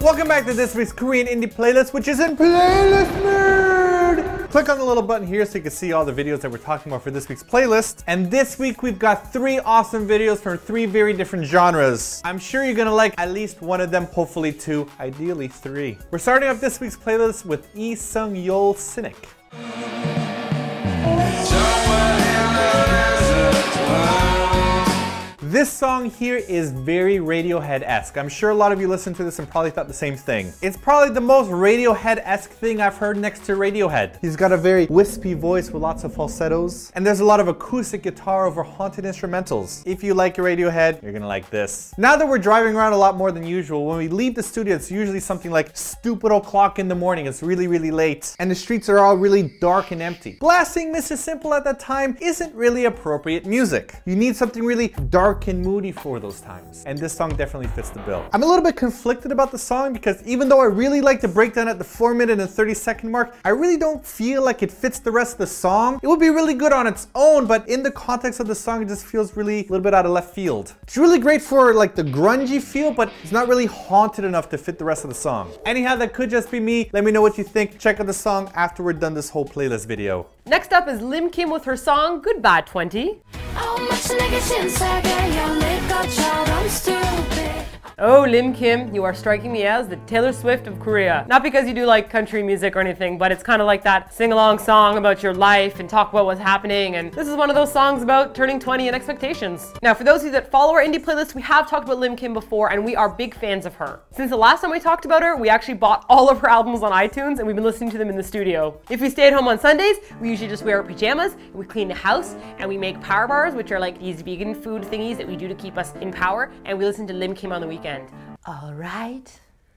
Welcome back to this week's Korean indie playlist, which is in playlist mode. Click on the little button here so you can see all the videos that we're talking about for this week's playlist. And this week we've got 3 awesome videos from 3 very different genres. I'm sure you're gonna like at least one of them, hopefully 2, ideally 3. We're starting off this week's playlist with Lee Sung-yeol's Cynic. This song here is very Radiohead-esque. I'm sure a lot of you listened to this and probably thought the same thing. It's probably the most Radiohead-esque thing I've heard next to Radiohead. He's got a very wispy voice with lots of falsettos, and there's a lot of acoustic guitar over haunted instrumentals. If you like Radiohead, you're gonna like this. Now that we're driving around a lot more than usual, when we leave the studio, it's usually something like stupid o'clock in the morning. It's really, really late, and the streets are all really dark and empty. Blasting Mr. Simple at that time isn't really appropriate music. You need something really dark and moody for those times, and this song definitely fits the bill. I'm a little bit conflicted about the song because even though I really like the breakdown at the 4-minute and 30-second mark, I really don't feel like it fits the rest of the song. It would be really good on its own, but in the context of the song, it just feels really a little bit out of left field. It's really great for like the grungy feel, but it's not really haunted enough to fit the rest of the song. Anyhow, that could just be me. Let me know what you think. Check out the song after we're done this whole playlist video. Next up is Lim Kim with her song Goodbye 20. Oh, Lim Kim, you are striking me as the Taylor Swift of Korea. Not because you do like country music or anything, but it's kind of like that sing-along song about your life and talk about what's happening, and this is one of those songs about turning 20 and expectations. Now, for those of you that follow our indie playlist, we have talked about Lim Kim before, and we are big fans of her. Since the last time we talked about her, we actually bought all of her albums on iTunes, and we've been listening to them in the studio. If we stay at home on Sundays, we usually just wear our pajamas, and we clean the house, and we make power bars, which are like these vegan food thingies that we do to keep us in power, and we listen to Lim Kim on the weekend. All right.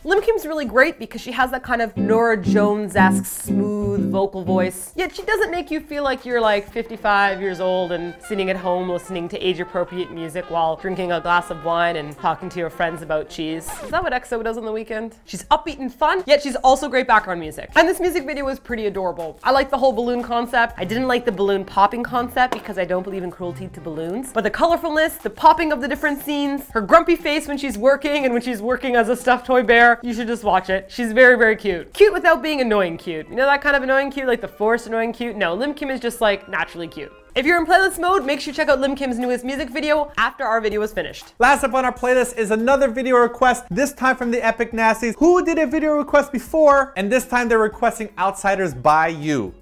Lim Kim's really great because she has that kind of Norah Jones-esque smooth vocal voice, yet she doesn't make you feel like you're like 55 years old and sitting at home listening to age-appropriate music while drinking a glass of wine and talking to your friends about cheese. Is that what EXO does on the weekend? She's upbeat and fun, yet she's also great background music. And this music video was pretty adorable. I like the whole balloon concept. I didn't like the balloon popping concept because I don't believe in cruelty to balloons. But the colorfulness, the popping of the different scenes, her grumpy face when she's working and when she's working as a stuffed toy bear, you should just watch it. She's very, very cute. Cute without being annoying cute. You know that kind of annoying cute, like the forced annoying cute? No, Lim Kim is just like naturally cute. If you're in playlist mode, make sure you check out Lim Kim's newest music video after our video is finished. Last up on our playlist is another video request, this time from the Epic Nasties, who did a video request before, and this time they're requesting Outsiders by You.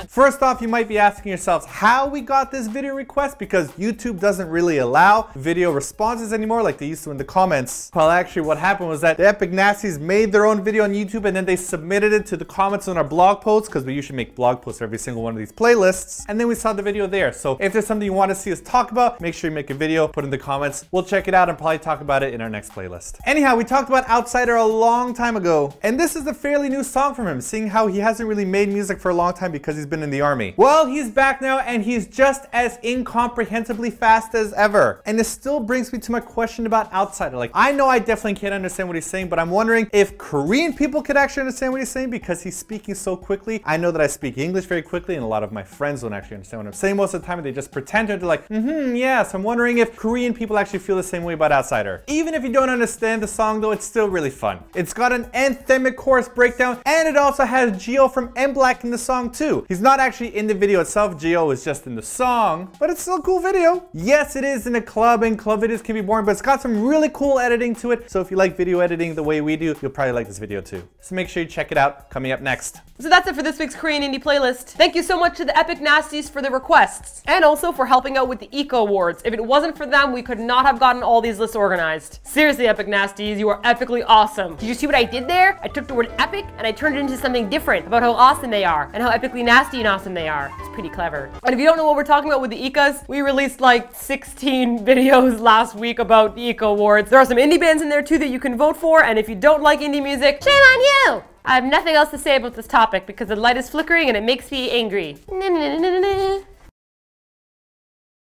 First off, you might be asking yourselves how we got this video request, because YouTube doesn't really allow video responses anymore like they used to in the comments. Well, actually what happened was that the Epic Nasties made their own video on YouTube and then they submitted it to the comments on our blog posts, because we usually make blog posts for every single one of these playlists, and then we saw the video there. So if there's something you want to see us talk about, make sure you make a video, put it in the comments. We'll check it out and probably talk about it in our next playlist. Anyhow, we talked about Outsider a long time ago, and this is a fairly new song from him, seeing how he hasn't really made music for a long time because he's been in the army. Well, he's back now and he's just as incomprehensibly fast as ever. And this still brings me to my question about Outsider. Like, I know I definitely can't understand what he's saying, but I'm wondering if Korean people could actually understand what he's saying because he's speaking so quickly. I know that I speak English very quickly and a lot of my friends don't actually understand what I'm saying most of the time, and they just pretend to. They're like, yeah. So I'm wondering if Korean people actually feel the same way about Outsider. Even if you don't understand the song though, it's still really fun. It's got an anthemic chorus breakdown, and it also has Gio from M-Black in the song too. He's not actually in the video itself, Gio is just in the song, but it's still a cool video. Yes, it is in a club, and club videos can be boring, but it's got some really cool editing to it. So if you like video editing the way we do, you'll probably like this video too. So make sure you check it out. Coming up next. So that's it for this week's Korean indie playlist. Thank you so much to the Epic Nasties for the requests, and also for helping out with the Eco Awards. If it wasn't for them, we could not have gotten all these lists organized. Seriously, Epic Nasties, you are epically awesome. Did you see what I did there? I took the word epic and I turned it into something different about how awesome they are and how epically nasty and awesome they are. It's pretty clever. And if you don't know what we're talking about with the Ecas, we released like 16 videos last week about the Eco Awards. There are some indie bands in there too that you can vote for, and if you don't like indie music, shame on you! I have nothing else to say about this topic because the light is flickering and it makes me angry.